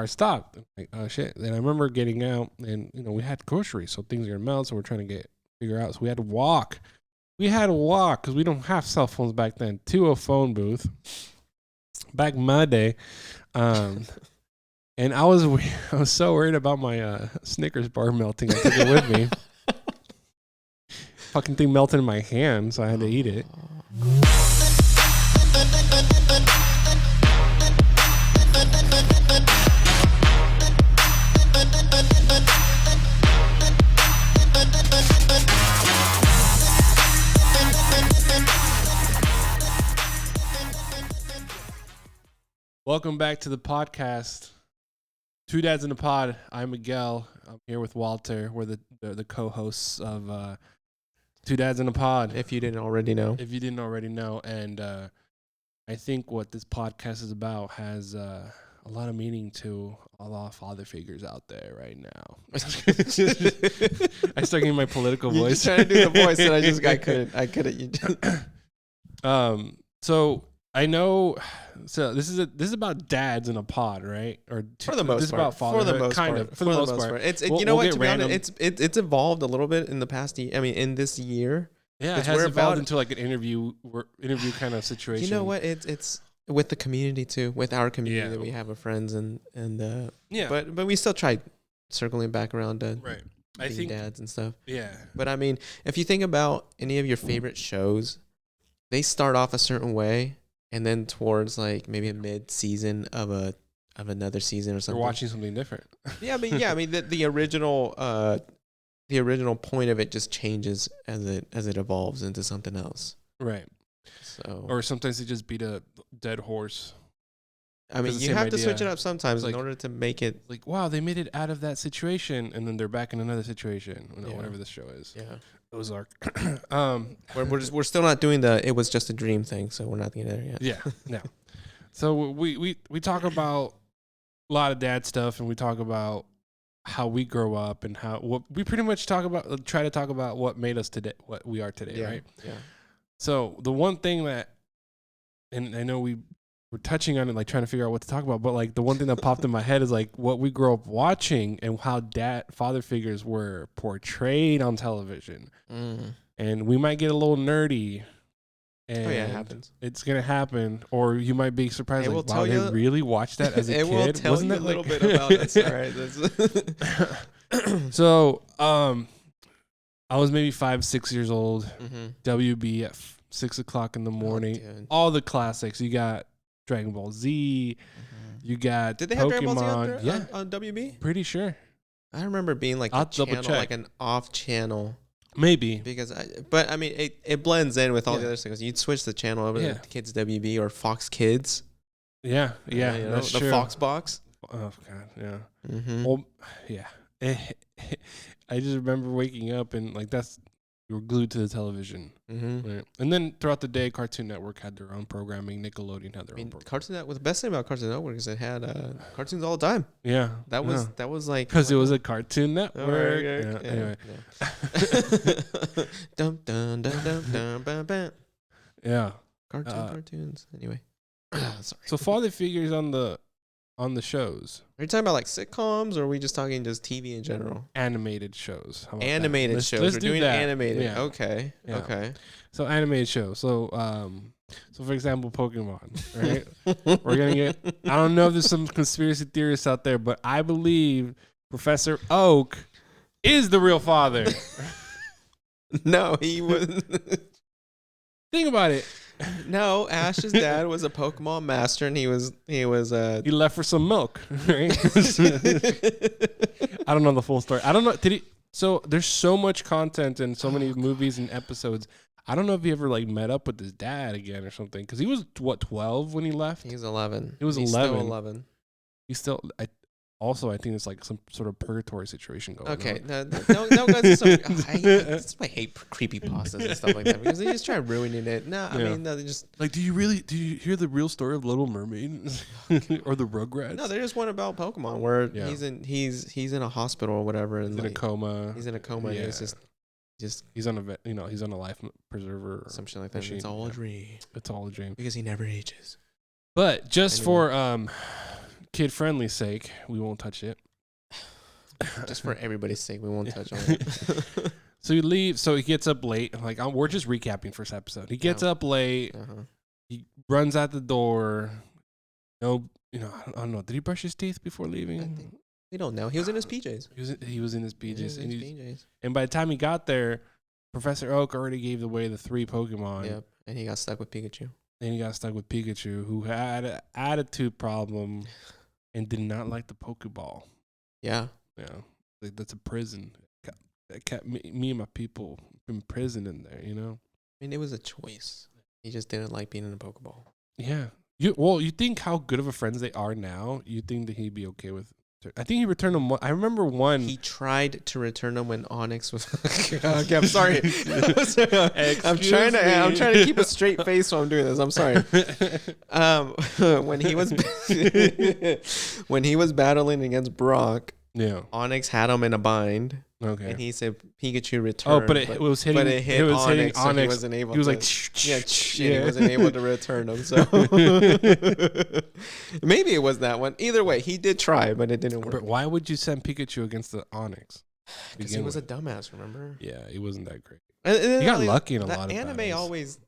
car stopped. I'm like, oh shit. Then I remember getting out, and we had groceries, so things are gonna melt. So we're trying to figure out. So we had to walk. Because we don't have cell phones back then. To a phone booth. Back in my day, and I was so worried about my Snickers bar melting. I took it with me. Fucking thing melted in my hand, so I had to eat it. Welcome back to the podcast. Two Dads in a Pod. I'm Miguel. I'm here with Walter. We're the co-hosts of Two Dads in a Pod. If you didn't already know. And I think what this podcast is about has a lot of meaning to a lot of father figures out there right now. I started getting my political voice. You're trying to do the voice, and I couldn't. So I know. So this is about dads in a pod, right? Or for the most part, for the most part. It's to be honest, it's evolved a little bit in the past. In this year. Yeah, it has evolved into like an interview kind of situation. You know what? It's with the community too, with our community that we have of friends and But we still try circling back around to being dads and stuff. Yeah. But I mean, if you think about any of your favorite shows, they start off a certain way. And then towards like maybe a mid-season of another season or something, we're watching something different. I mean the original point of it just changes as it evolves into something else. Right. So, or sometimes they just beat a dead horse. I mean, you have to switch it up sometimes in order to make it like, wow, they made it out of that situation, and then they're back in another situation. Whatever this show is. Yeah. Ozark. We're still not doing the it was just a dream thing, so we're not getting there yet. Yeah, no. So we talk about a lot of dad stuff, and we talk about how we grow up and what we pretty much try to talk about what made us today, what we are today, right? Yeah. So the one thing that, and I know we're touching on it, like trying to figure out what to talk about, but like the one thing that popped in my head is like what we grew up watching and how father figures were portrayed on television. And we might get a little nerdy. And it happens. It's gonna happen, or you might be surprised. Like, wow, they really watched that as a kid. It will tell Wasn't you it a little bit about this. All right. So, I was maybe 5-6 years old. WB at 6 o'clock in the morning. All the classics. You got Dragon Ball Z. You got Did they Pokemon. have Dragon Ball Z on WB? Pretty sure. I remember being like like an off channel. Maybe. Because but I mean it blends in with all the other things. You'd switch the channel over to Kids WB or Fox Kids. Yeah. That's the true. Fox box. Oh god, yeah. Well, yeah. I just remember waking up and like you were glued to the television. Right? And then throughout the day, Cartoon Network had their own programming. Nickelodeon had their own programming. Cartoon Network. The best thing about Cartoon Network is it had cartoons all the time. Yeah, that was like because it was a Cartoon Network. Anyway. Dum dum dum dum dum bam bam. Yeah, cartoons. Anyway, sorry. So father figures on the shows. Are you talking about like sitcoms, or are we just talking just TV in general? Animated shows. Animated shows. Let's We're do doing that. animated. Yeah. Okay. Yeah. Okay. So animated shows. So for example, Pokemon. Right. We're gonna get. I don't know if there's some conspiracy theorists out there, but I believe Professor Oak is the real father. No, he wasn't. Think about it. No, Ash's dad was a Pokemon master, and he left for some milk, right? I don't know the full story. I don't know. So there's so much content and so many movies and episodes. I don't know if he ever like met up with his dad again or something. Because he was 12 when he left. He was 11. He was 11. Still 11. He's still. Also, I think it's like some sort of purgatory situation going on. Okay, no, guys. That's why I hate creepypastas and stuff like that because they just try ruining it. No, I mean, no, they just like. Do you hear the real story of Little Mermaid or the Rugrats? No, there's one about Pokemon where he's in a hospital or whatever, and he's in a coma. He's in a coma. Yeah. And it's just he's on a life preserver or something like that. Machine. It's all a dream. It's all a dream because he never ages. But just for kid friendly sake, we won't touch it. Just for everybody's sake, we won't touch on it. So you leave. So he gets up late. Like we're just recapping first episode. He gets up late. He runs out the door. No, I don't know. Did he brush his teeth before leaving? We don't know. He was in his PJs. He was in his PJs. And by the time he got there, Professor Oak already gave away the 3 Pokemon. Yep. And he got stuck with Pikachu. Who had an attitude problem and did not like the Pokeball. Yeah. Yeah. Like, that's a prison. It kept me and my people in prison in there, I mean, it was a choice. He just didn't like being in a Pokeball. Yeah. You think how good of a friends they are now, you think that he'd be okay with. I think he returned them. I remember one. He tried to return them when Onyx was. Okay, I'm sorry. I'm trying to keep a straight face while I'm doing this. I'm sorry. When he was battling against Brock, Onyx had him in a bind. Okay. And he said Pikachu returned. Oh, but it was hitting. But it hit Onyx. So he wasn't able. He was like, he wasn't able to return them. So maybe it was that one. Either way, he did try, but it didn't work. But why would you send Pikachu against the Onyx? Because he was a dumbass. Remember? Yeah, he wasn't that great. He got lucky in a lot of anime. battles. Always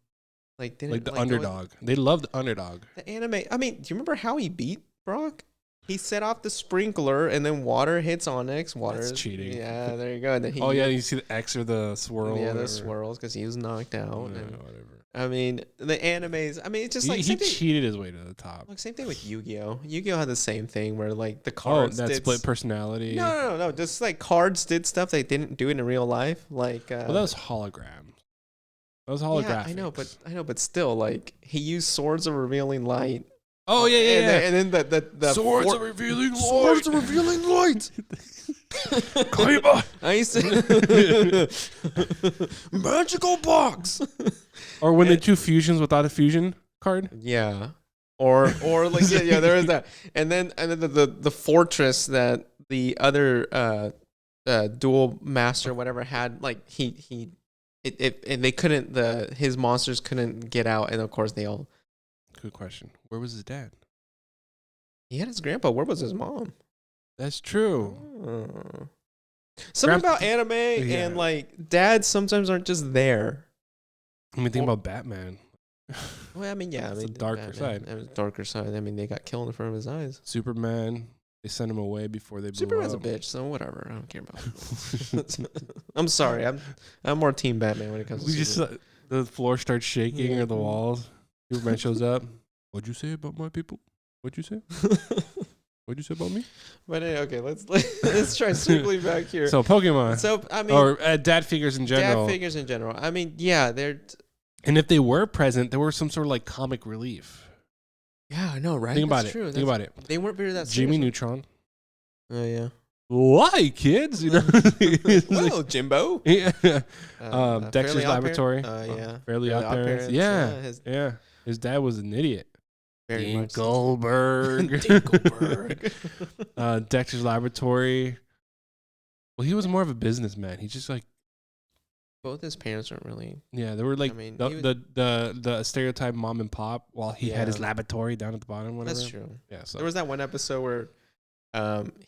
didn't like the underdog. They love the underdog. The anime. I mean, do you remember how he beat Brock? He set off the sprinkler, and then water hits Onyx. That's cheating. Yeah, there you go. And then you see the X or the swirl. Yeah, the swirls because he was knocked out. Yeah, and, whatever. I mean, the animes. I mean, it's just he cheated his way to the top. Like same thing with Yu-Gi-Oh. Yu-Gi-Oh had the same thing where like the cards. That split personality. No. Just like cards did stuff they didn't do it in real life. Like, that was hologram. That was holographic. Yeah, I know, but still, like he used swords of revealing light. Oh yeah. And then the swords are revealing light. Kaiba. I used to magical box. Or when they do fusions without a fusion card. Yeah. Or like there is that. And then the fortress that the other dual master whatever had, like and they couldn't, his monsters couldn't get out, and of course they all. Good question. Where was his dad? He had his grandpa. Where was his mom? That's true. Something about anime and like dads sometimes aren't just there. I mean, think about Batman. Well, I mean, the darker side. Darker side. I mean, they got killed in front of his eyes. Superman. They sent him away before they blew Superman's up. a bitch, so whatever. I don't care about him. I'm sorry. I'm more team Batman when it comes to Superman. The floor starts shaking or the walls. Superman shows up. What'd you say about my people? What'd you say? What'd you say about me? But okay, let's try circling back here. So Pokemon. So I mean, or dad figures in general. I mean, yeah, they're. And if they were present, there were some sort of like comic relief. Yeah, I know, right? Think about it. They weren't very that. Jimmy Neutron. Oh yeah. Why, kids? Well, Jimbo. Yeah. Dexter's Laboratory. Fairly Odd Parents. Yeah. His dad was an idiot. Dinkelberg. Dexter's Laboratory. Well, he was more of a businessman. He just like. Both his parents aren't really. Yeah, they were like the stereotype mom and pop while he had his laboratory down at the bottom. Whatever. That's true. Yeah. So there was that one episode where,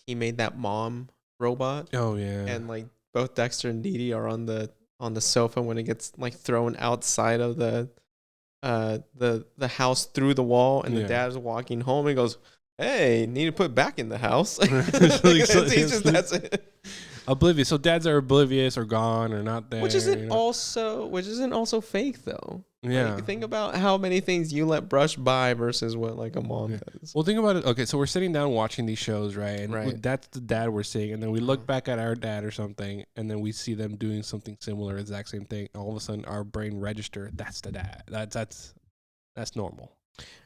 he made that mom robot. Oh yeah. And like both Dexter and Dee Dee are on the sofa when it gets like thrown outside of the house through the wall, and the dad's walking home and goes, "Hey, need to put back in the house." That's it. Oblivious. So dads are oblivious or gone or not there. Which isn't also fake though. Yeah. Like, think about how many things you let brush by versus what like a mom does. Well, think about it. Okay, so we're sitting down watching these shows, right? And that's the dad we're seeing, and then we look back at our dad or something, and then we see them doing something similar, exact same thing. All of a sudden, our brain register that's the dad. That's normal.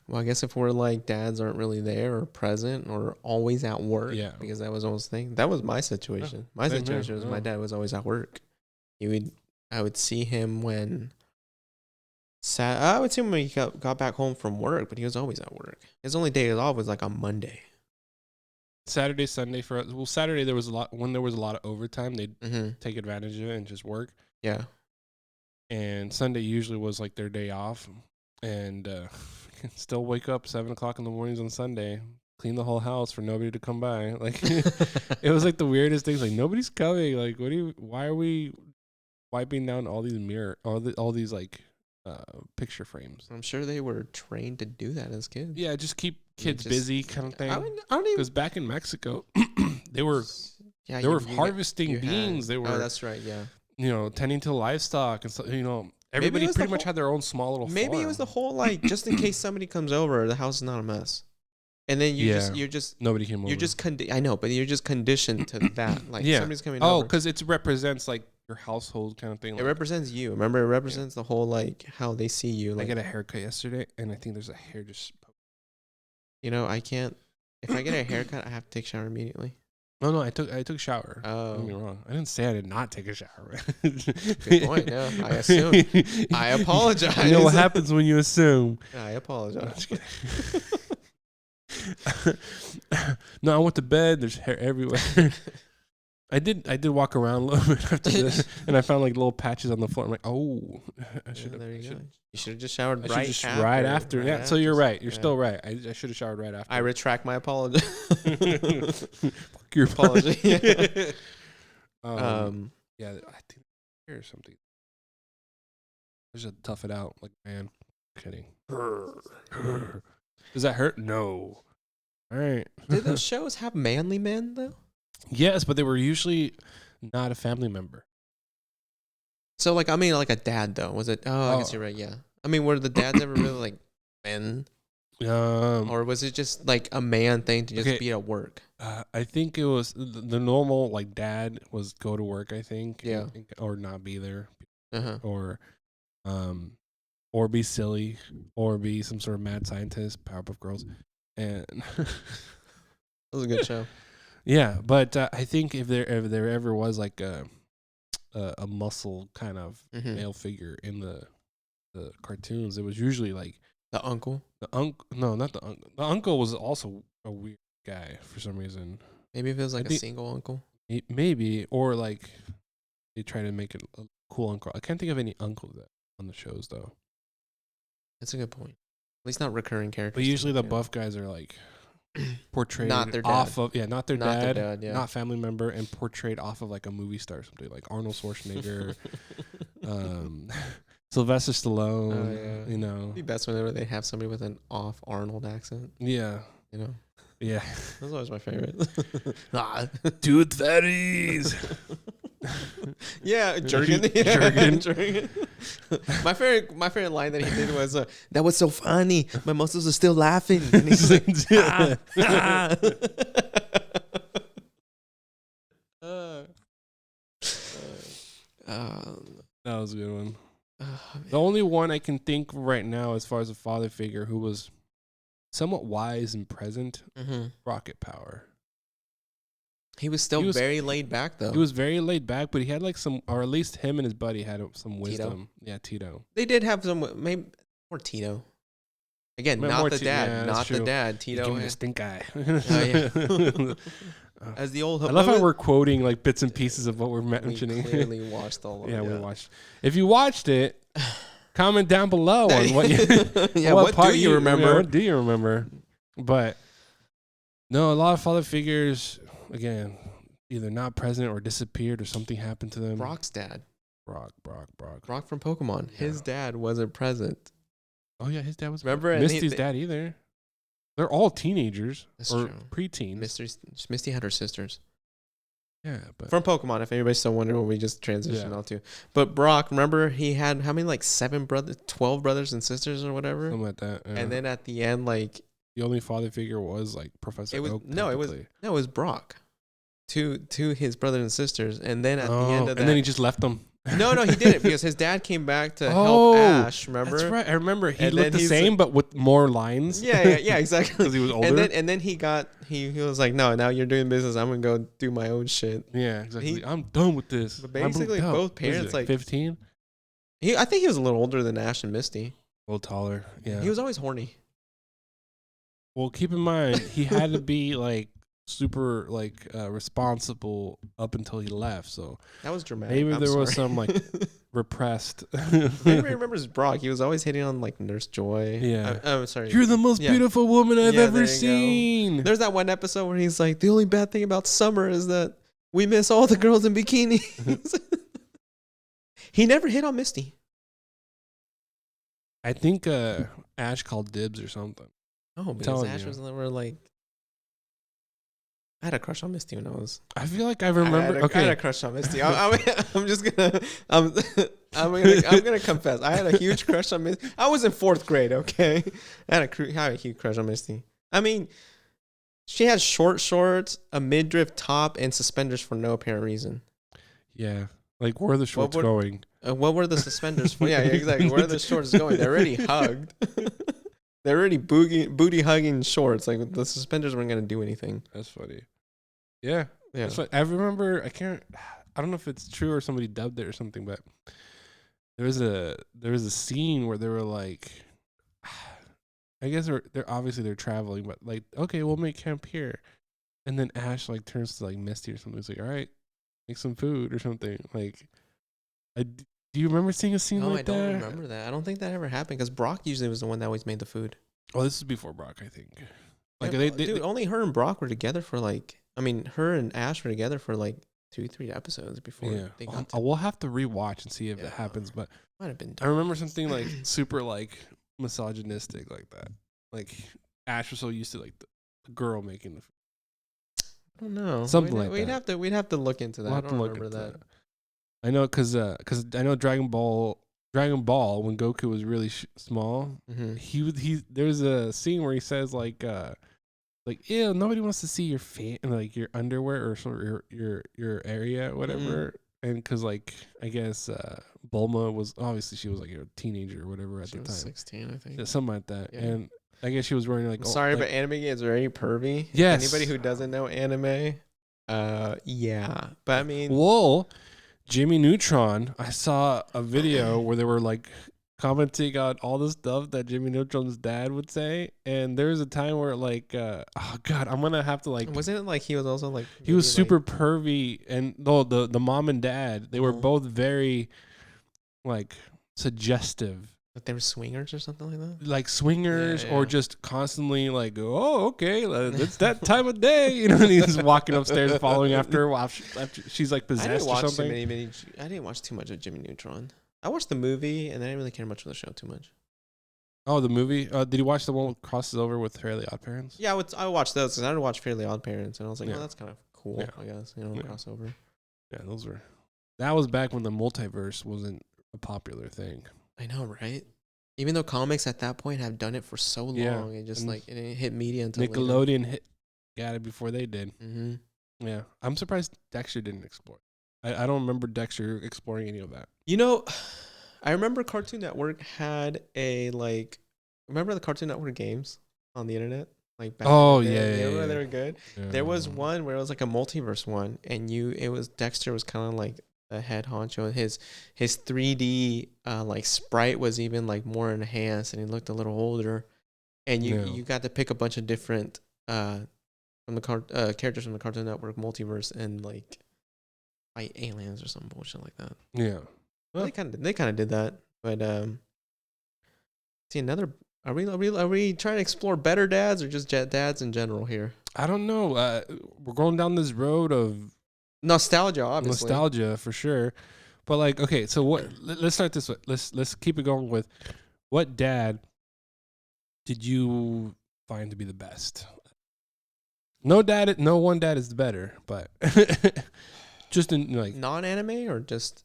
Well, I guess if we're like dads aren't really there or present or always at work, because that was almost the thing. That was my situation. My situation was my dad was always at work. I would see him when he got back home from work, but he was always at work. His only day off was like on Monday. Saturday, Sunday for us. Well, Saturday there was a lot of overtime. They'd take advantage of it and just work. Yeah. And Sunday usually was like their day off, and still wake up 7:00 in the mornings on Sunday. clean the whole house for nobody to come by. Like, it was like the weirdest things. Like, nobody's coming. Like, why are we wiping down all these all these like picture frames? I'm sure they were trained to do that as kids. Yeah, just keep kids busy kind of thing. I don't even. Because back in Mexico, they were harvesting beans. Oh, that's right. Yeah. You know, tending to livestock and so. You know, everybody pretty much had their own small little. Maybe farm. It was the whole like just in case somebody comes over, the house is not a mess. And then you're just nobody came over. You're just I know, but you're just conditioned to that. Like somebody's coming over. Oh, because it represents like your household kind of thing. It represents you. Remember, it represents the whole like how they see you. Like, I got a haircut yesterday, and I think there's a hair just. You know, I can't. If I get a haircut, I have to take a shower immediately. No, I took a shower. Oh, don't get me wrong. I didn't say I did not take a shower. Good point. No, I assume. I apologize. You know what happens when you assume. I apologize. No, I went to bed. There's hair everywhere. I did walk around a little bit after this, and I found like little patches on the floor. I'm like, oh, I should have. There you go. You should have just showered right after. Yeah, so you're right. You're still right. I should have showered right after. I retract my apology. Fuck your apology. Yeah, I think there's something. I just tough it out. Like, man, kidding. Does that hurt? No. All right. Did those shows have manly men though? Yes, but they were usually not a family member. So, like, I mean, like a dad though. Was it? Oh, I guess you're right. Yeah. I mean, were the dads ever really like men? Or was it just like a man thing to just be at work? I think it was the normal like dad was go to work. I think. Yeah. Or not be there. Uh-huh. Or be silly, or be some sort of mad scientist, Powerpuff Girls, and that was a good show. Yeah, but I think if there ever was like a muscle kind of male figure in the cartoons, it was usually like the uncle. No, not the uncle. The uncle was also a weird guy for some reason. Maybe if it was like a single uncle. Maybe, or like they try to make it a cool uncle. I can't think of any uncles on the shows though. That's a good point. At least not recurring characters. But usually the buff guys are like portrayed not their dad. off of not their dad, yeah. not family member, and portrayed off of like a movie star or something like Arnold Schwarzenegger, Sylvester Stallone. Oh, yeah. You know, it'd be best whenever they have somebody with an off Arnold accent. Yeah, you know. Yeah, that's always my favorite. Tooth fairies. Yeah, Jurgen. My favorite line that he did was, "That was so funny. My muscles are still laughing." And he's like, that was a good one. The only one I can think right now, as far as a father figure who was somewhat wise and present, Rocket Power. He was still very laid back, though. He was very laid back, but he had like some, or at least him and his buddy had some wisdom. Tito. Yeah, Tito. They did have some, maybe more Tito. Again, not the dad. Yeah, not the dad. Tito. Give me the stink eye. Oh, yeah. As the old. I love how we're quoting like bits and pieces of what we're mentioning. We clearly watched all of it. Yeah, we watched. If you watched it, comment down below on what you, what part do you remember? What do you remember? But no, a lot of father figures, again, either not present or disappeared or something happened to them. Brock's dad. Brock from Pokemon. Yeah. His dad wasn't present. Oh yeah, his dad was. Remember Misty's dad either. They're all teenagers. That's or true. Preteens. Misty had her sisters. Yeah, but from Pokemon, if anybody's still wondering what we just transitioned out to. But Brock, remember he had how many, like 12 brothers and sisters or whatever? Something like that. Yeah. And then at the end, like the only father figure was like Professor Oak. It was Brock. To his brothers and sisters. And then at the end of that, and then he just left them. No, he didn't, because his dad came back to help Ash. Remember? That's right. I remember he looked the same, but with more lines. Yeah, exactly. Because he was older. And then he was like, no, now you're doing business. I'm gonna go do my own shit. Yeah, exactly. I'm done with this. But basically, both parents, like 15. I think he was a little older than Ash and Misty. A little taller. Yeah. He was always horny. Well, keep in mind he had to be like super like responsible up until he left. So That was dramatic. maybe I'm there was sorry. some like repressed. Maybe remembers Brock. He was always hitting on like Nurse Joy. Yeah. I'm sorry. You're the most Yeah. beautiful woman I've Yeah, ever there you go. seen. There's that one episode where he's like, the only bad thing about summer is that we miss all the girls in bikinis. He never hit on Misty. I think Ash called dibs or something. Oh, because telling Ash you. was never like. I had a crush on Misty when I was. I feel like I remember. I had a crush on Misty. I'm just gonna. I'm gonna confess. I had a huge crush on Misty. I was in 4th grade. Okay, I had a huge crush on Misty. I mean, she had short shorts, a midriff top, and suspenders for no apparent reason. Yeah. Like, where are the shorts going? What were the suspenders for? Yeah, exactly. Where are the shorts going? They're already hugged. They're already booty hugging shorts. Like the suspenders weren't gonna do anything. That's funny. Yeah. Yeah. That's funny. I remember. I don't know if it's true or somebody dubbed it or something, but there was a scene where they were like, I guess they're obviously they're traveling, but like, okay, we'll make camp here, and then Ash like turns to like Misty or something. He's like, all right, make some food or something. Like, do you remember seeing a scene like that? No, I don't remember that. I don't think that ever happened because Brock usually was the one that always made the food. Oh, this is before Brock, I think. Like, Yeah, they only her and Brock were together for like. I mean, her and Ash were together for like 2-3 episodes before they got. We'll have to rewatch and see if it happens. But might have been. I remember something like super like misogynistic like that. Like Ash was so used to like the girl making the food. I don't know. Something like that. We'd have to look into that. We'll I have to don't look remember into that. I know because I know Dragon Ball when Goku was really small. Mm-hmm. There's a scene where he says like ew, nobody wants to see your like your underwear or sort of your area whatever. And because like I guess Bulma was obviously she was like a teenager or whatever at the time, 16 I think. Yeah, something like that. Yeah. And I guess she was wearing like I'm sorry, like, but anime is very pervy. Yes. Anybody who doesn't know anime, yeah. But I mean, whoa, Jimmy Neutron. I saw a video where they were like commenting on all the stuff that Jimmy Neutron's dad would say, and there was a time where like oh god, I'm gonna have to like wasn't it like he was also like he was super pervy, and the mom and dad, they were both very like suggestive. Like they were swingers or something like that? Like swingers, Yeah. or just constantly like, oh, okay, it's that time of day, you know. And he's walking upstairs, following after her while after she's like possessed or something. I didn't watch too much of Jimmy Neutron. I watched the movie, and I didn't really care much for the show too much. Oh, the movie? Did you watch the one that crosses over with Fairly Odd Parents? Yeah, I watched those because I didn't watch Fairly Odd Parents, and I was like, Yeah. oh, that's kind of cool, Yeah. I guess, crossover. Yeah, that was back when the multiverse wasn't a popular thing. I know, right? Even though comics at that point have done it for so long, Yeah. it just like it didn't hit media until Nickelodeon got it before they did. Mm-hmm. Yeah, I'm surprised Dexter didn't explore. I don't remember Dexter exploring any of that. You know, I remember Cartoon Network had remember the Cartoon Network games on the internet? Like back Oh in the day? yeah, Remember yeah. they were good? Yeah. There was one where it was like a multiverse one, and Dexter was kind of like the head honcho. His 3D like sprite was even like more enhanced, and he looked a little older. And you got to pick a bunch of different from the characters from the Cartoon Network multiverse and like fight aliens or some bullshit like that. Yeah. Well, they kind of did that, but see another. Are we trying to explore better dads or just dads in general here? I don't know. We're going down this road of Nostalgia, obviously. nostalgia for sure. But like, okay, so let's start this way. Let's keep it going with what dad did you find to be the best? No one dad is better, but just in like non-anime or just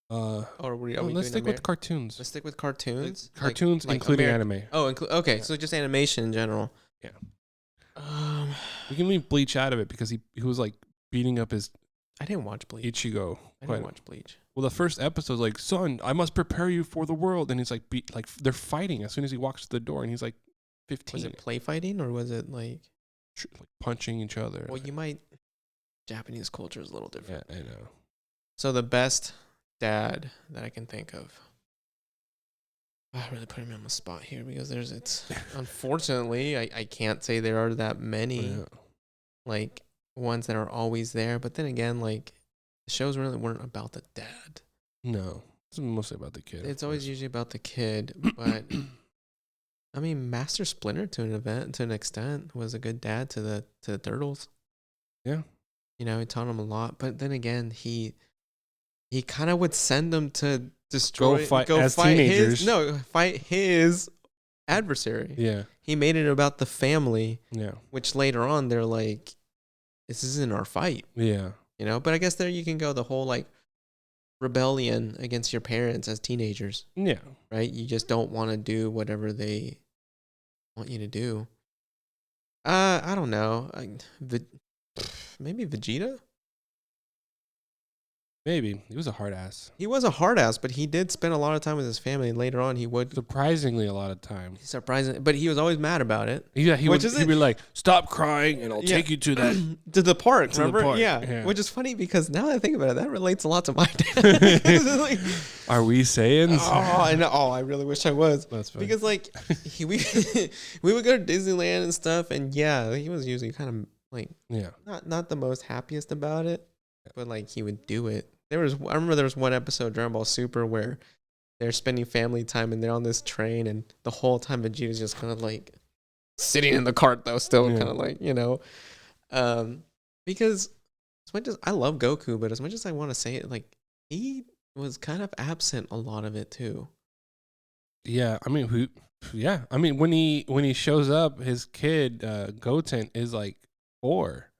or let's stick with cartoons. Let's stick with cartoons. Cartoons, like including anime. Oh, okay. So just animation in general. Yeah. We can leave Bleach out of it because he was like beating up his. I didn't watch Bleach. Ichigo. I didn't watch Bleach. Well, the first episode's like, son, I must prepare you for the world, and he's like, they're fighting as soon as he walks to the door, and he's like 15. Was it play fighting or was it like punching each other? Well, Japanese culture is a little different. Yeah, I know. So the best dad that I can think of. I really put him on the spot here because unfortunately I can't say there are that many. Yeah. like ones that are always there. But then again, like the shows really weren't about the dad. No, it's mostly about the kid. It's always usually about the kid. But I mean, Master Splinter to an extent was a good dad to the turtles. Yeah. You know, he taught them a lot. But then again, he kind of would send them to destroy, fight teenagers. fight his adversary. Yeah. He made it about the family. Yeah. Which later on they're like, this isn't our fight. Yeah. You know, but I guess there you can go the whole like rebellion against your parents as teenagers. Yeah. Right? You just don't want to do whatever they want you to do. I don't know. Maybe Vegeta? Maybe. He was a hard ass. He was a hard ass, but he did spend a lot of time with his family, and later on he would Surprisingly a lot of time. surprising, but he was always mad about it. Yeah, he'd be like, "Stop crying, and I'll take you to that to the park." to the Remember? park, Yeah. yeah. Which is funny because now that I think about it, that relates a lot to my dad. Like, Are we Saiyans? I know. Oh, I really wish I was. That's funny. Because like we would go to Disneyland and stuff, and yeah, he was usually kind of like not the most happiest about it, but like he would do it. I remember there was one episode Dragon Ball Super where they're spending family time and they're on this train, and the whole time Vegeta's just kind of like sitting in the cart though, still kind of like, you know, because as much as I love Goku, but as much as I want to say it, like he was kind of absent a lot of it too. Yeah, I mean, when he shows up, his kid Goten is like 4.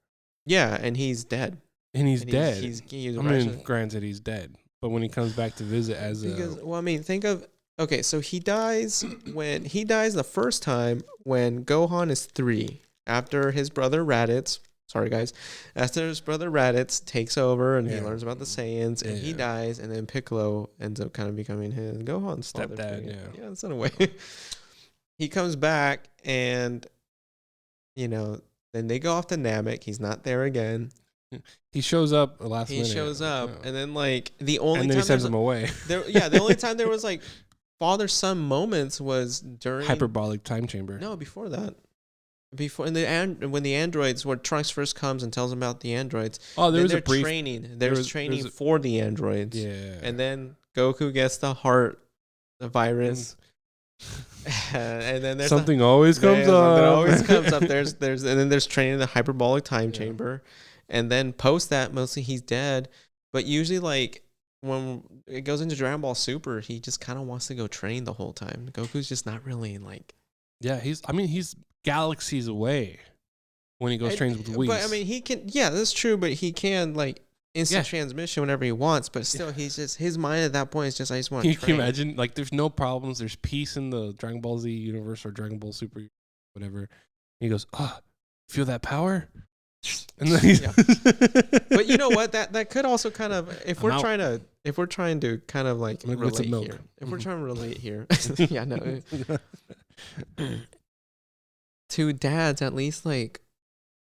Yeah, and he's dead. And he's dead. He's I mean, granted, he's dead. But when he comes back to visit well, I mean, think of, okay, so he dies the first time when Gohan is 3, after his brother Raditz, after his brother Raditz takes over and he learns about the Saiyans, and he dies, and then Piccolo ends up kind of becoming his Gohan's stepdad. Yeah, that's in a way. He comes back, and, you know, then they go off to Namek. He's not there again. He shows up minute. He shows up, and then like the only and then time he sends him away. The only time there was like father-son moments was during hyperbolic time chamber. No, before that. When the androids, when Trunks first comes and tells them about the androids. Oh, there was a brief training. There's training for the androids. Yeah. And then Goku gets the virus. And then there's something always comes up. Something always comes up. And then there's training in the hyperbolic time chamber. And then post that, mostly he's dead. But usually, like, when it goes into Dragon Ball Super, he just kind of wants to go train the whole time. Goku's just not really, like... Yeah, he's galaxies away when he goes trains with Whis. But, I mean, he can... Yeah, that's true, but he can, like, instant transmission whenever he wants. But still, he's just... His mind at that point is just, I just want to train. Can you imagine? Like, there's no problems. There's peace in the Dragon Ball Z universe or Dragon Ball Super, whatever. And he goes, feel that power? And then But you know what? That could also kind of, if we're trying to kind of like relate here. If we're trying to relate here. Yeah, no. To dads, at least like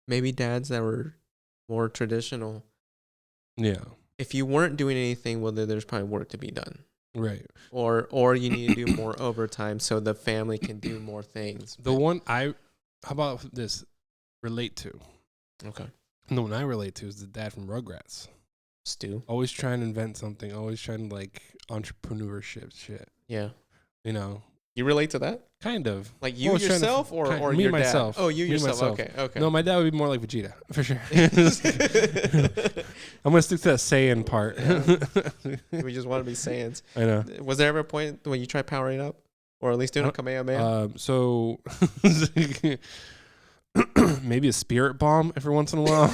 maybe dads that were more traditional. Yeah. If you weren't doing anything, well, there's probably work to be done. Right. Or you need to do more overtime so the family can do more things. How about this? Relate to. Okay. The one I relate to is the dad from Rugrats. Stu. Always trying to invent something. Always trying to like entrepreneurship shit. Yeah. You know. You relate to that? Kind of. Like you yourself or me your myself. Dad? Oh, you yourself. Myself. Okay. No, my dad would be more like Vegeta for sure. I'm gonna stick to that Saiyan part. Yeah. We just want to be Saiyans. I know. Was there ever a point when you tried powering up, or at least doing a Kamehameha? So maybe a spirit bomb every once in a while.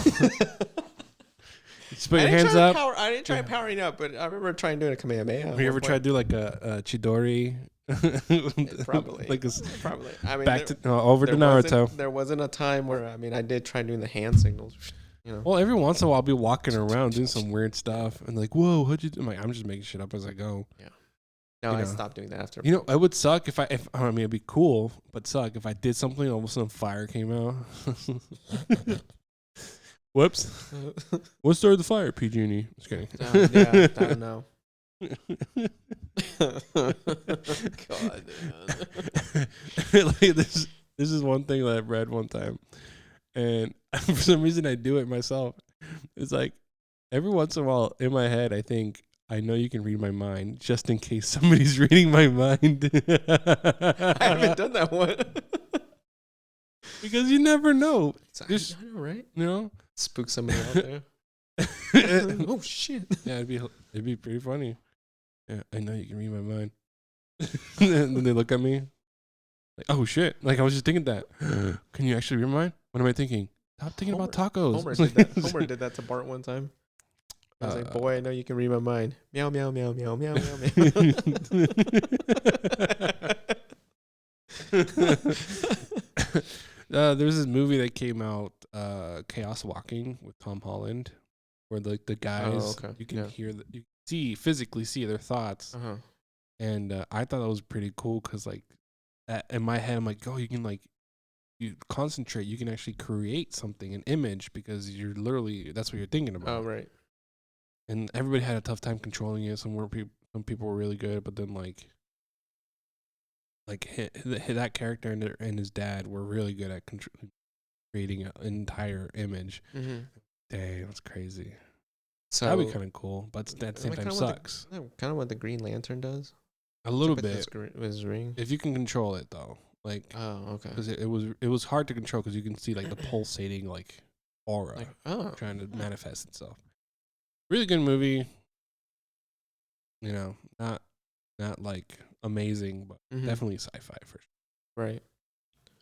Just put your hands up. I didn't try powering up, but I remember trying doing a Kamehameha. Have you ever tried to do like a Chidori? Probably. Probably. I mean, over to Naruto. There wasn't a time where I did try doing the hand signals. You know. Well, every once in a while I'll be walking around doing some weird stuff and like, whoa, what'd you do? I'm just making shit up as I go. Yeah. No, I stopped doing that after. You know, it would suck if I mean, it'd be cool, but suck if I did something and all of a sudden fire came out. Whoops. What started the fire, PG&E? Just kidding. Yeah, I don't know. God, man. Like this is one thing that I read one time. And for some reason, I do it myself. It's like every once in a while in my head, I think, I know you can read my mind just in case somebody's reading my mind. I haven't done that one. Because you never know. Just, I know, right? you know? Spook somebody out there. Oh, shit. Yeah, it'd be pretty funny. Yeah, I know you can read my mind. And then they look at me like, oh, shit. Like, I was just thinking that. Can you actually read my mind? What am I thinking? Stop thinking about tacos. Homer did that to Bart one time. I was like, boy, I know you can read my mind. Meow, meow, meow, meow, meow, meow, meow. There's this movie that came out, Chaos Walking with Tom Holland, where the guys, you can hear, you physically see their thoughts. Uh-huh. And I thought that was pretty cool because, like, in my head, I'm like, oh, you can, like, you concentrate, you can actually create something, an image, because you're literally, that's what you're thinking about. Oh, right. And everybody had a tough time controlling it. Some people were really good, but then like that character and his dad were really good at creating an entire image. Mm-hmm. Dang, that's crazy. So that'd be kind of cool, but at the same time sucks. Kind of what the Green Lantern does. A little bit with his ring. If you can control it though, like, oh, okay, because it was hard to control because you can see like the pulsating like aura trying to manifest itself. Really good movie. You know, not like amazing, but definitely sci-fi for sure. Right.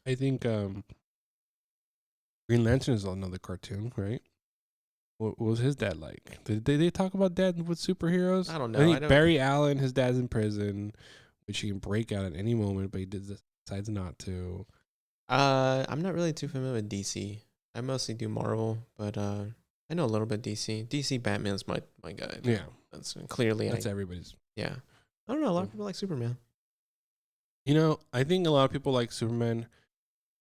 I think Green Lantern is another cartoon, right? What was his dad like? Did they talk about dad with superheroes? I don't know. I think Barry Allen, his dad's in prison, which he can break out at any moment, but he decides not to. I'm not really too familiar with DC. I mostly do Marvel, but I know a little bit DC. DC Batman's my guy. Yeah, that's clearly everybody's. Yeah, I don't know. A lot of people like Superman. You know, I think a lot of people like Superman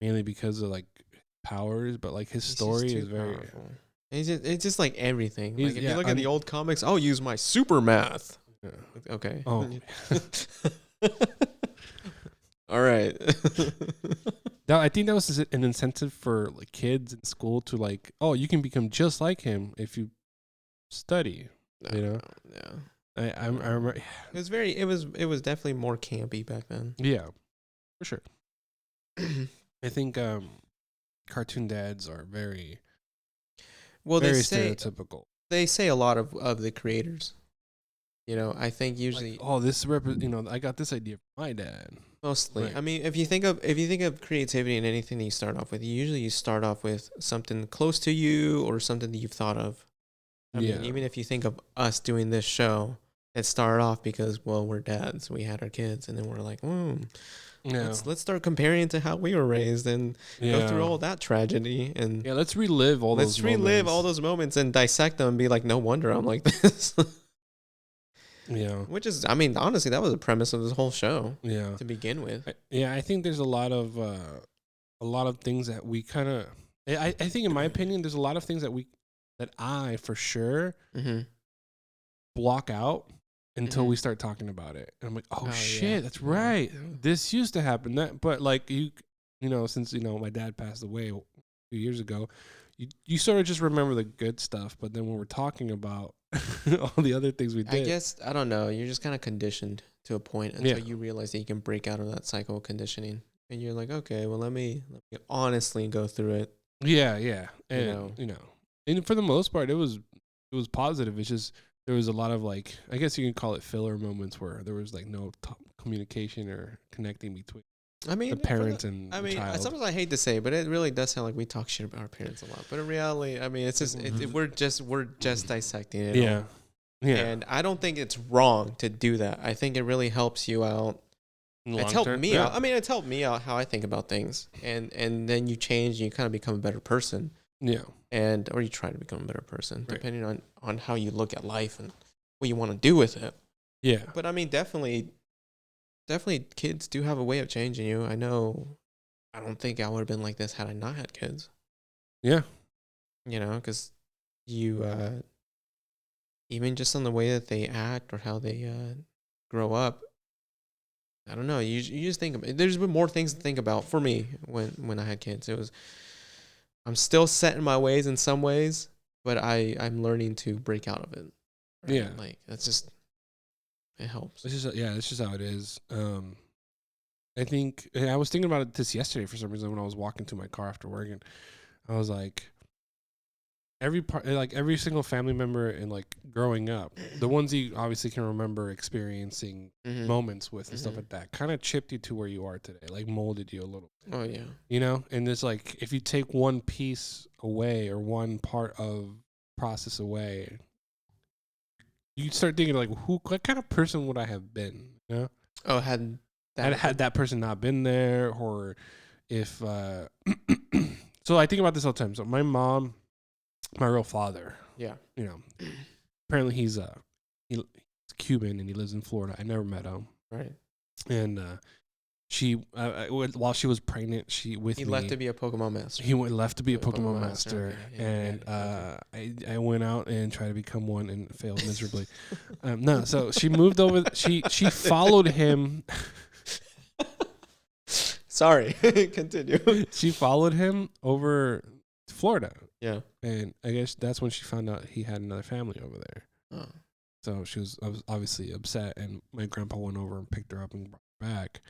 mainly because of like powers, but like his story is very powerful. It's just like everything. Like if you look at the old comics, I'll use my super math. Yeah. Okay. Oh. All right. Now, I think that was an incentive for like kids in school to like, oh, you can become just like him if you study. You know? Yeah. I remember. It was definitely more campy back then. Yeah, for sure. I think cartoon dads are very stereotypical. They say a lot of the creators. You know, I think usually, like, oh, I got this idea from my dad. Mostly, right. I mean, if you think of creativity in anything that you start off with, you start off with something close to you or something that you've thought of. I mean, even if you think of us doing this show, it started off because, well, we're dads, we had our kids, and then we're like, let's start comparing to how we were raised and go through all that tragedy and let's relive all those moments and dissect them and be like, no wonder I'm like this. Yeah. Which is, I mean, honestly, that was the premise of this whole show. Yeah. To begin with. I think there's a lot of things that we kind of. I think, in my opinion, there's a lot of things that I for sure block out until we start talking about it, and I'm like, oh shit, that's right. This used to happen. But like you know, since my dad passed away a few years ago, you sort of just remember the good stuff, but then when we're talking about all the other things we did, I guess, I don't know, you're just kind of conditioned to a point until you realize that you can break out of that cycle of conditioning, and you're like, okay, well, let me honestly go through it. Yeah, and and for the most part, it was positive. It's just there was a lot of, like, I guess you can call it filler moments where there was like no communication or connecting between the parents and the child. Sometimes I hate to say it, but it really does sound like we talk shit about our parents a lot. But in reality, I mean, it's just we're just dissecting it. Yeah. And I don't think it's wrong to do that. I think it really helps you out. It's helped me out. I mean, it's helped me out how I think about things, and then you change and you kind of become a better person. Yeah. Or you try to become a better person, depending on how you look at life and what you want to do with it. Yeah. But I mean, definitely kids do have a way of changing you. I know. I don't think I would have been like this had I not had kids. Yeah. Because you, even just on the way that they act or how they grow up, I don't know. You just think there's been more things to think about for me when I had kids. It was, I'm still set in my ways in some ways, but I'm learning to break out of it. Right? Yeah. Like that's just, it helps. It's just how it is. I think I was thinking about it this yesterday for some reason when I was walking to my car after work, and I was like, every single family member and like growing up, the ones you obviously can remember experiencing moments with and stuff like that, kind of chipped you to where you are today, like molded you a little bit. Oh yeah. You know, and it's like if you take one piece away or one part of process away, you start thinking like, what kind of person would I have been? You know? Oh, had That person not been there, or if so I think about this all the time. So my mom, my real father, yeah, you know, apparently he's Cuban and he lives in Florida. I never met him. Right. And she while she was pregnant, he left to be a Pokemon master. He left to be a Pokemon master, okay. Yeah, and I went out and tried to become one and failed miserably. No, so she moved over. She followed him. Sorry, continue. She followed him over to Florida. Yeah, and I guess that's when she found out he had another family over there. Oh. So she was obviously upset, and my grandpa went over and picked her up and brought her back.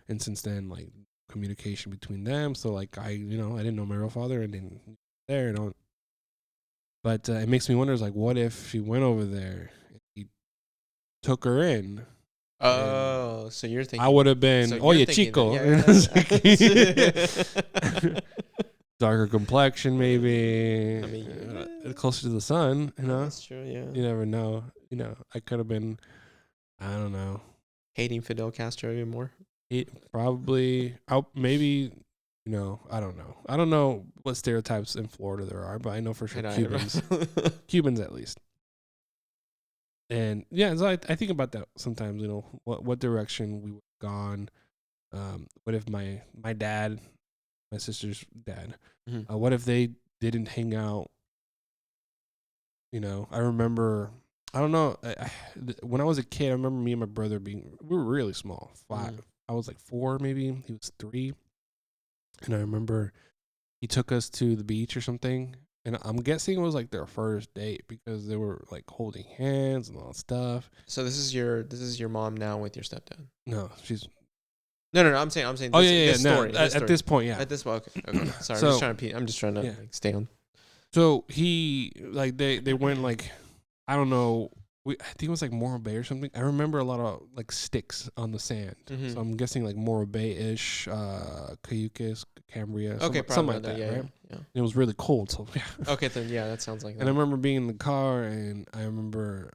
And since then, like communication between them. So like I didn't know my real father and didn't there and all. But it makes me wonder, is like, what if she went over there, and he took her in? Oh, so you're thinking I would have been, Chico. Darker complexion, maybe. I mean, closer to the sun, you know? That's true, yeah. You never know. You know, I could have been, I don't know. Hating Fidel Castro even more? Probably, maybe, I don't know. I don't know what stereotypes in Florida there are, but I know for sure Cubans. Cubans, at least. And yeah, so I think about that sometimes, what direction we would have gone. What if my dad, my sister's dad, what if they didn't hang out? I remember, I don't know, when I was a kid, I remember me and my brother we were really small, 5. I was like 4 maybe, he was 3. And I remember he took us to the beach or something. And I'm guessing it was like their first date because they were like holding hands and all that stuff. So this is your mom now with your stepdad? No, she's No. I'm saying. Oh this story. No, at this point, yeah. At this point, okay. Sorry, So, I'm just trying to stay on. So he like they went like, I don't know. I think it was like Morro Bay or something. I remember a lot of like sticks on the sand. So I'm guessing like Morro Bay-ish, Cayucas, Cambria, something like that, right? Yeah. And it was really cold, so yeah. Okay, then yeah, that sounds like that. And I remember being in the car, and I remember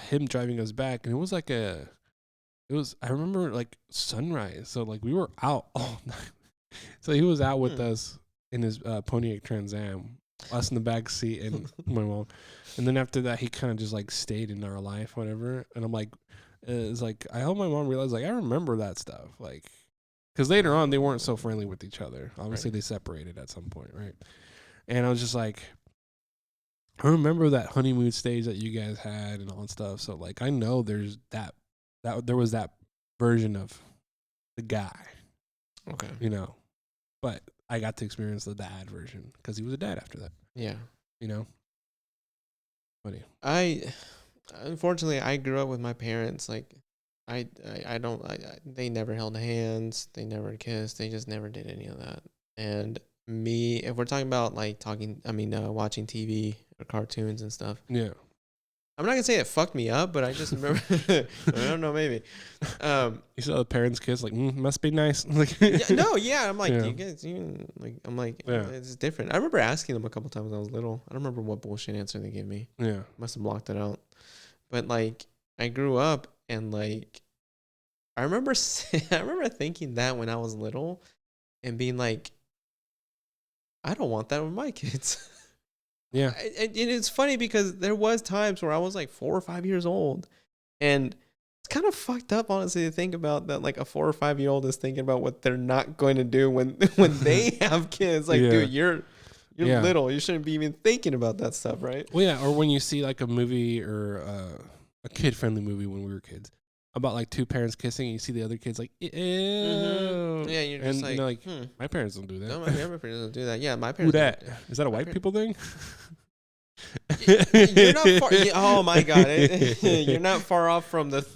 him driving us back, and it was like I remember like sunrise, so like we were out all night. So he was out with us in his Pontiac Trans Am, us in the back seat, and my mom. And then after that, he kind of just like stayed in our life, whatever. And I'm like, it's like I hope my mom realized, like, I remember that stuff, like, because later on they weren't so friendly with each other. Obviously, they separated at some point, right? And I was just like, I remember that honeymoon stage that you guys had and all that stuff. So like, I know there's that there was that version of the guy, okay, but I got to experience the dad version because he was a dad after that. Yeah, Funny. Unfortunately, I grew up with my parents. Like, they never held hands. They never kissed. They just never did any of that. And me, if we're talking about like watching TV or cartoons and stuff. Yeah. I'm not gonna say it fucked me up, but I just remember. I don't know, maybe. You saw the parents kiss, like, must be nice. Like, I'm like, Yeah. you guys, it's different. I remember asking them a couple times when I was little. I don't remember what bullshit answer they gave me. Yeah. Must have blocked it out. But like, I grew up and like, I remember thinking that when I was little, and being like, I don't want that with my kids. Yeah. And it's funny because there was times where I was like 4 or 5 years old, and it's kind of fucked up, honestly, to think about that. Like a 4 or 5 year old is thinking about what they're not going to do when they have kids. Like, dude, you're little. You shouldn't be even thinking about that stuff, right? Well, yeah. Or when you see like a movie or a kid friendly movie when we were kids, about like two parents kissing, and you see the other kids like, ew. Yeah, you're just and like, my parents don't do that. No, my parents don't do that. Yeah, my Who parents. that? Is that a white people thing? You're not far. Oh my god, you're not far off from the.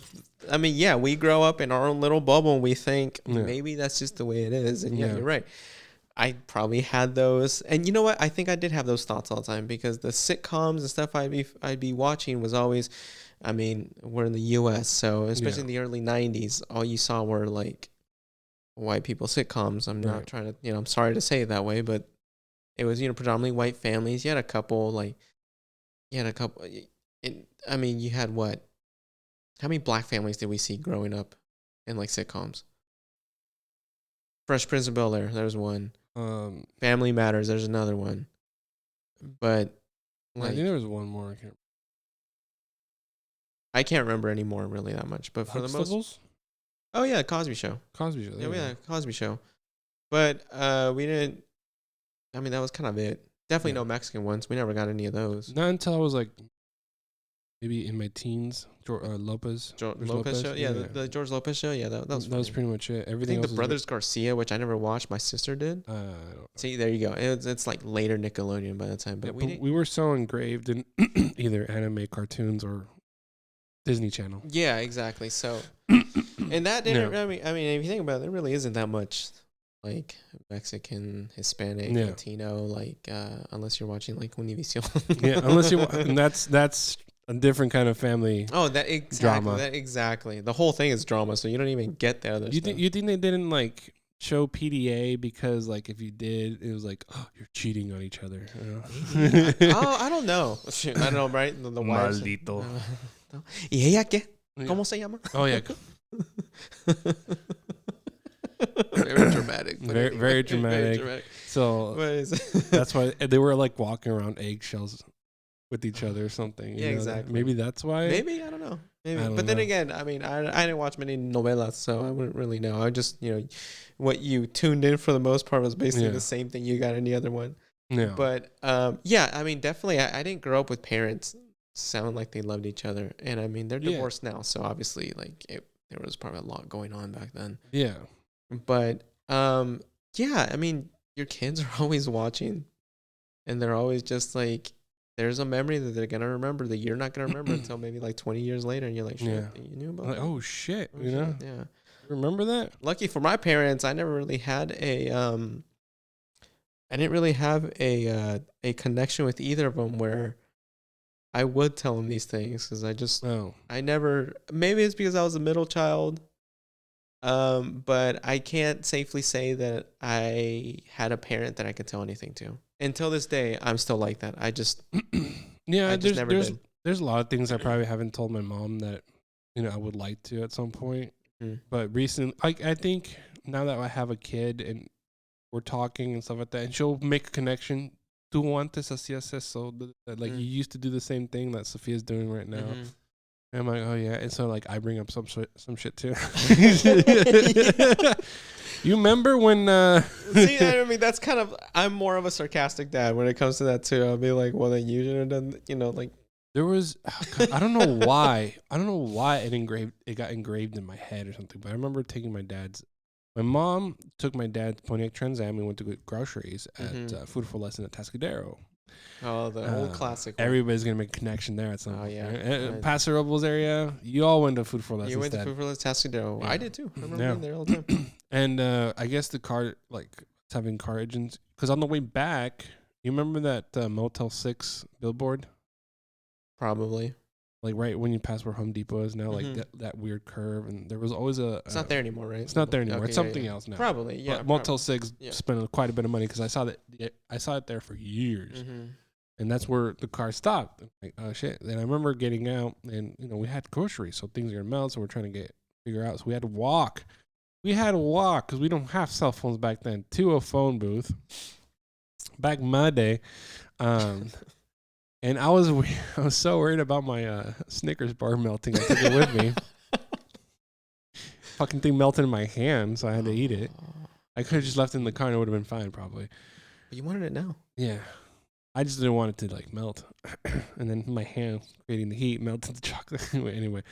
I mean, yeah, we grow up in our own little bubble, and we think maybe that's just the way it is. And yeah, you're right. I probably had those, and you know what? I think I did have those thoughts all the time because the sitcoms and stuff I'd be watching was always. I mean, we're in the U.S., so especially in the early '90s, all you saw were like white people sitcoms. I'm not trying to, I'm sorry to say it that way, but it was, predominantly white families. You had a couple, I mean, you had what? How many black families did we see growing up in like sitcoms? Fresh Prince of Bel-Air, there's one. Family Matters, there's another one. But I think there was one more. I can't remember anymore really that much. But for the most, oh yeah, Cosby Show. Yeah, Cosby Show. But we didn't. I mean, that was kind of it. Definitely no Mexican ones. We never got any of those. Not until I was like maybe in my teens. Lopez. Lopez show? Yeah, the George Lopez show? Yeah, that was pretty much it. Everything I think the Brothers Garcia, which I never watched. My sister did. See, there you go. It's like later Nickelodeon by the time. But we were so engraved in either anime cartoons or Disney Channel. Yeah, exactly. So, and that didn't, I mean, if you think about it, there really isn't that much like Mexican, Hispanic, Latino, like unless you're watching like Univision. Unless you, and that's a different kind of family. Oh, drama. Exactly. The whole thing is drama, so you don't even get the other stuff. You think they didn't like show PDA because like if you did, it was like, oh, you're cheating on each other. I don't know. I don't know, right? The wives. Maldito. ¿Y ella qué? ¿Cómo se llama? Oh yeah. Very dramatic. Very dramatic. So that's why they were like walking around eggshells with each other or something. Yeah, exactly. Maybe that's why. Maybe, I don't know. But then again, I mean, I didn't watch many novelas, so I wouldn't really know. I just, what you tuned in for the most part was basically the same thing you got any other one. Yeah. But yeah, I mean, definitely, I didn't grow up with parents sound like they loved each other, and I mean, they're divorced now, so obviously, like there was probably a lot going on back then. Yeah. But yeah, I mean, your kids are always watching, and they're always just like, there's a memory that they're gonna remember that you're not gonna remember until maybe like 20 years later, and you're like, shit, you knew about that? Oh shit, Yeah. Remember that? Lucky for my parents, I never really had I didn't really have a connection with either of them where I would tell them these things because I never, maybe it's because I was a middle child. But I can't safely say that I had a parent that I could tell anything to. Until this day, I'm still like that. I just there's a lot of things I probably haven't told my mom that I would like to at some point. But recently, I think now that I have a kid and we're talking and stuff like that, and she'll make a connection. Tú antes hacías eso, like you used to do the same thing that Sophia's doing right now. And I'm like, oh yeah, and so like I bring up some shit too. You remember when? See, I mean, that's kind of. I'm more of a sarcastic dad when it comes to that too. I'll be like, well, then you should have done, like. There was, I don't know why. It got engraved in my head or something. But I remember taking my mom took my dad's Pontiac Trans Am. We went to get groceries at Food for Less at Tascadero. Oh, the old classic one. Everybody's going to make a connection there at some point. Yeah. Paso Robles area, you all went to Food for Less. You went to Food for Less Tascadero. Yeah. I did too. I remember being there all the time. And I guess the car, like, having car agents. Because on the way back, you remember that Motel 6 billboard? Probably. Like right when you pass where Home Depot is now, like that weird curve, and there was always it's not there anymore, right? It's not there anymore. Okay, it's something else now. Probably, yeah. But Motel 6 spent quite a bit of money because I saw it there for years, and that's where the car stopped. Like, oh shit! Then I remember getting out, and we had groceries, so things are gonna melt, so we're trying to figure out. So we had to walk. Because we don't have cell phones back then. To a phone booth. Back in my day. And I was so worried about my Snickers bar melting. I took it with me. Fucking thing melted in my hand, so I had to eat it. I could have just left it in the car and it would have been fine, probably. But you wanted it now. Yeah. I just didn't want it to like melt, and then my hand creating the heat melted the chocolate. Anyway,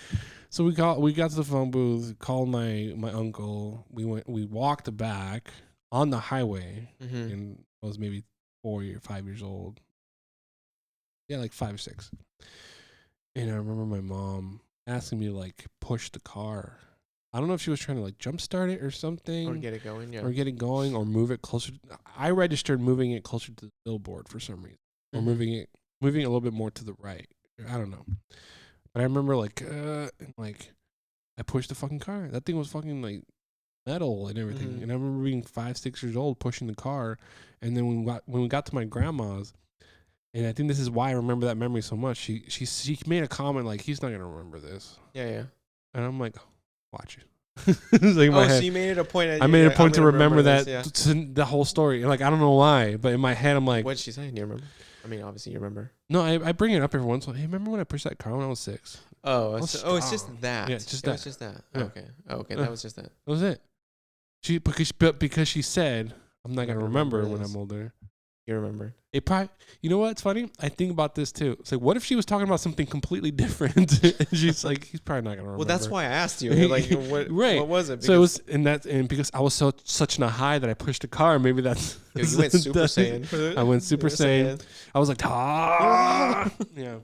so we got to the phone booth, called my uncle. We walked back on the highway, and I was maybe 4 or 5 years old. Yeah, like 5 or 6. And I remember my mom asking me to like push the car. I don't know if she was trying to like jumpstart it or something. Or get it going, yeah. Or get it going or move it closer. I registered moving it closer to the billboard for some reason. Or moving it a little bit more to the right. I don't know. But I remember like I pushed the fucking car. That thing was fucking like metal and everything. And I remember being 5, 6 years old pushing the car. And then when we got to my grandma's, and I think this is why I remember that memory so much. She made a comment like, he's not gonna remember this. Yeah. And I'm like, watch it. It was like in my head. So you made it a point. I made a point to remember that this, the whole story. And like I don't know why, but in my head I'm like, what'd she say? Do you remember? I mean, obviously you remember. No, I bring it up every once in a while. Hey, remember when I pushed that car when I was 6? It's just that. Yeah, just it that. was just that. Yeah. Okay. That was just that. That was it. Because she said I'm not gonna remember when I'm older. You remember? It probably. You know what's funny? I think about this too. It's like, what if she was talking about something completely different? And she's like, he's probably not gonna remember. Well, that's why I asked you. Like, right? What was it? Because so it was, and because I was such in a high that I pushed the car. Maybe that's. You went Super Saiyan. I went Super Saiyan. I was like, yeah.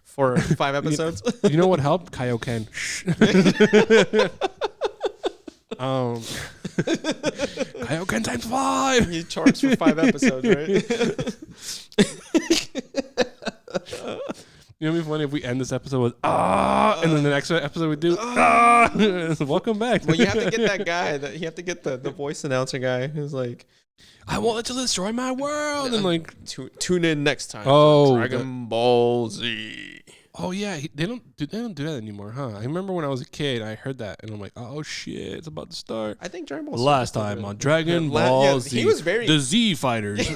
For 5 episodes. You know what helped? Kaioken. Kaioken times 5. You charged for 5 episodes, right? You know, it'd be funny if we end this episode with and then the next episode we do welcome back. Well, you have to get that guy. You have to get the voice announcer guy who's like, I won't let you destroy my world. And like, tune in next time. Oh, Dragon Ball Z. Oh yeah, they don't do that anymore, huh? I remember when I was a kid, I heard that, and I'm like, oh shit, it's about to start. I think Dragon Ball Z. Last time on Dragon Ball Z, he was very the Z Fighters.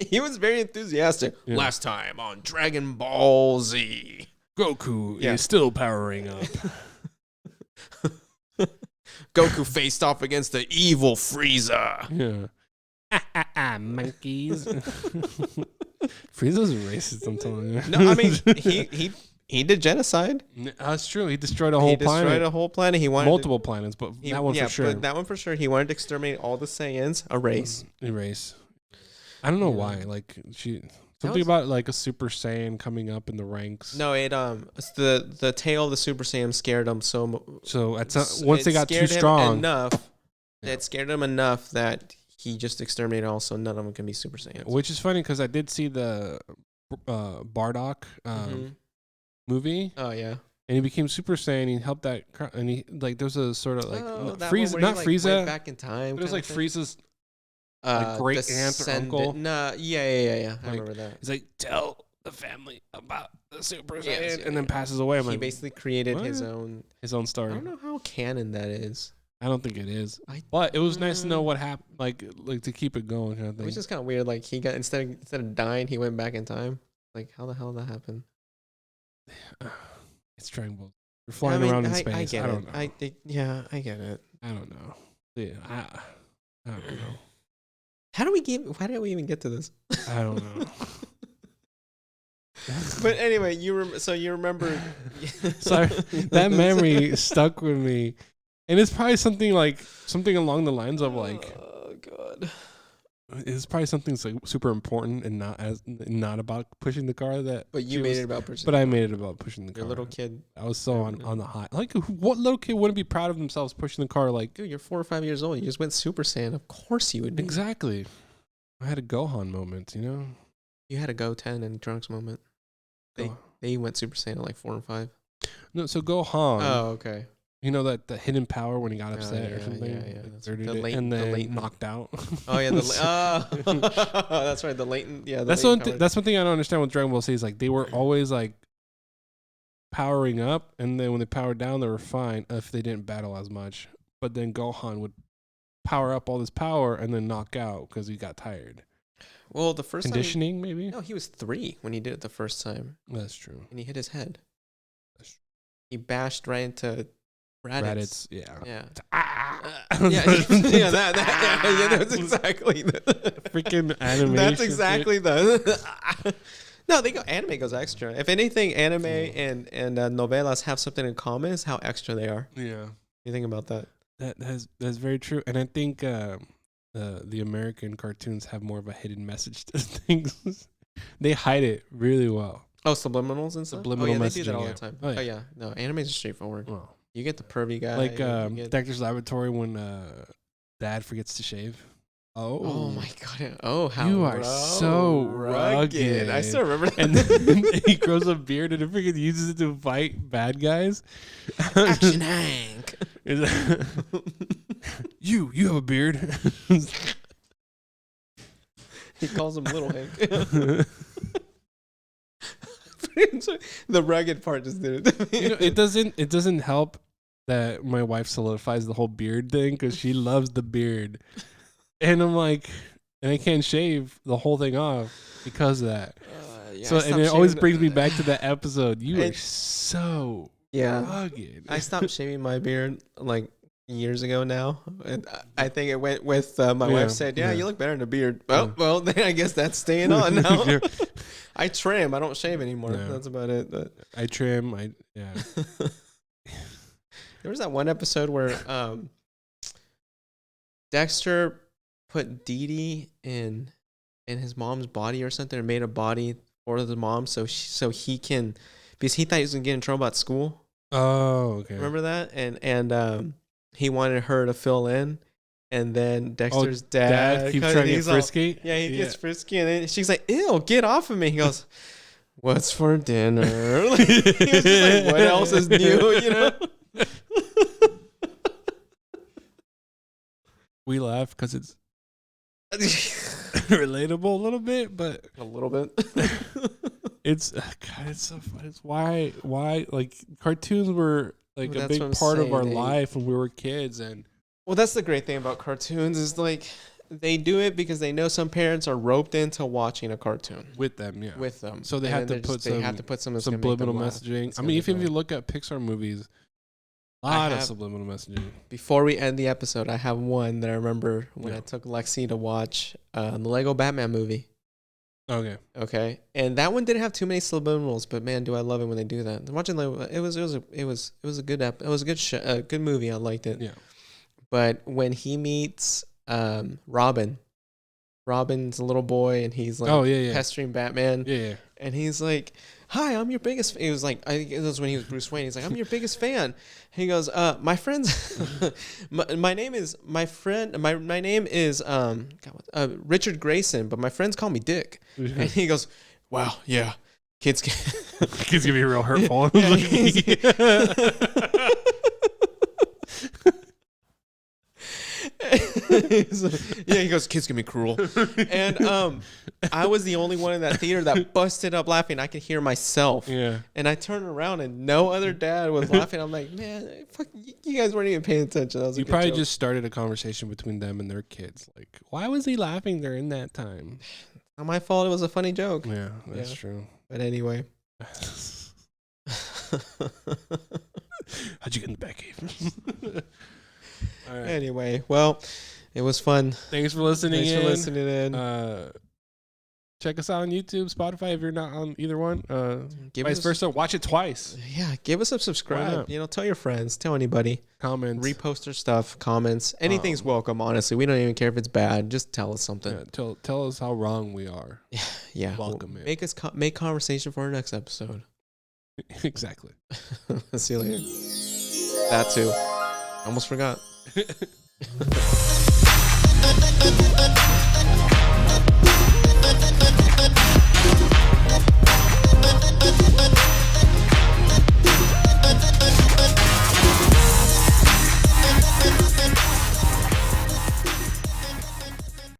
He was very enthusiastic. Yeah. Last time on Dragon Ball Z, Goku is still powering up. Goku faced off against the evil Frieza. Yeah. Monkeys. Frieza's racist, I'm telling you. No, I mean he did genocide. That's true. He destroyed a whole planet. He destroyed a whole planet. He wanted multiple planets, but that one for sure. But that one for sure. He wanted to exterminate all the Saiyans. Erase. I don't know why. Like something about like a Super Saiyan coming up in the ranks. No, it's the tail of the Super Saiyan scared him so. So once they got too strong enough, it scared him enough that he just exterminated all, so none of them can be Super Saiyans. Which is funny because I did see the Bardock movie. Oh yeah. And he became Super Saiyan. He helped that, and he like there's a sort of like Frieza, not Frieza. Went back in time. But it was like Frieza's great aunt or uncle. Nah, yeah. I remember that. He's like, tell the family about the Super Saiyan, and then passes away. He basically created his own story. I don't know how canon that is. I don't think it is. But it was nice to know what happened, like to keep it going. Kind of thing. It was just kind of weird. Like he got instead of dying, he went back in time. Like how the hell did that happen? It's Dragon Ball. You're flying around in space. I get it. don't know. I get it. I don't know. Yeah, I don't know. Why did we even get to this? I don't know. But anyway, you remember. Sorry, that memory stuck with me, and it's probably something along the lines of like, oh god, it's probably something that's like super important and not about pushing the car. But you made it about pushing. But I made it about pushing the car. Your little kid. I was so on the high. Like, what little kid wouldn't be proud of themselves pushing the car? Like, dude, you're 4 or 5 years old. You just went Super Saiyan. Of course you would be. Exactly. I had a Gohan moment, you know. You had a Goten and Trunks moment. They went Super Saiyan at like 4 and 5. No, so Gohan. Oh, okay. You know that the hidden power when he got upset or something, and then knocked out. Oh yeah, that's right. The latent, that's one thing I don't understand with Dragon Ball Z is like they were always like powering up, and then when they powered down, they were fine if they didn't battle as much. But then Gohan would power up all this power and then knock out because he got tired. Well, the first conditioning maybe. No, he was 3 when he did it the first time. That's true. And he hit his head. He bashed right into Raditz. Yeah. Yeah. Ah. That's exactly the freaking animation. That's exactly the. No, anime goes extra. If anything, anime and novelas have something in common is how extra they are. Yeah. You think about that. That's very true. And I think the American cartoons have more of a hidden message to things. They hide it really well. Oh, subliminals and stuff? Subliminal messaging. They do that all yeah. the time. Oh, yeah. Oh, yeah. No, anime is straightforward. Well, You get the pervy guy. like get... Dexter's Laboratory when dad forgets to shave. Oh my god! Oh, how you are so rugged. I still remember that. And then he grows a beard and freaking uses it to fight bad guys. Action Hank. You have a beard. He calls him Little Hank. The rugged part just did it. You know, it doesn't help that my wife solidifies the whole beard thing because she loves the beard. And I'm like, and I can't shave the whole thing off because of that. So, and it always brings me back to that episode. You are so rugged. I stopped shaving my beard like years ago now. And I think it went with my wife said, you look better in a beard. Well, then I guess that's staying on now. I trim. I don't shave anymore. Yeah. That's about it. But I trim. There was that one episode where Dexter put Dee Dee in his mom's body or something, and made a body for the mom so he can, because he thought he was gonna get in trouble at school. Oh, okay. Remember that? And he wanted her to fill in, and then Dexter's dad keeps trying to get frisky. He gets frisky, and then she's like, "Ew, get off of me!" He goes, "What's for dinner?" He was just like, "What else is new?" You know. We laugh because it's relatable a little bit, but a little bit. It's God, it's so fun. It's why like cartoons were like a big part of our life when we were kids, and well, that's the great thing about cartoons is like they do it because they know some parents are roped into watching a cartoon with them. Yeah, with them. So they have to put some subliminal messaging. I mean, if you look at Pixar movies. A lot of subliminal messaging. Before we end the episode, I have one that I remember when I took Lexi to watch the Lego Batman movie. Okay. And that one didn't have too many subliminals, but man, do I love it when they do that. Watching Lego, it was a good movie. I liked it. Yeah. But when he meets Robin's a little boy, and he's like pestering Batman. Yeah. And he's like, "Hi, I'm your biggest." He was like, I think it was when he was Bruce Wayne. He's like, "I'm your biggest fan." He goes, "My friends, my name is Richard Grayson, but my friends call me Dick." And he goes, "Wow, yeah, kids can be real hurtful." He goes, "Kids can be cruel." And I was the only one in that theater that busted up laughing. I could hear myself. Yeah. And I turned around and no other dad was laughing. I'm like, man, fuck, you guys weren't even paying attention. That was you probably just started a conversation between them and their kids. Like, why was he laughing during that time? Not my fault. It was a funny joke. Yeah, that's true. But anyway. How'd you get in the back cave? All right. Anyway, well, it was fun. Thanks for listening in. Check us out on YouTube, Spotify if you're not on either one. Vice versa, watch it twice. Yeah, give us a subscribe. Tell your friends, tell anybody. Comments. Repost our stuff, comments. Anything's welcome, honestly. We don't even care if it's bad. Just tell us something. Yeah, tell us how wrong we are. Yeah. Welcome it. Make conversation for our next episode. Exactly. See you later. That too. Almost forgot.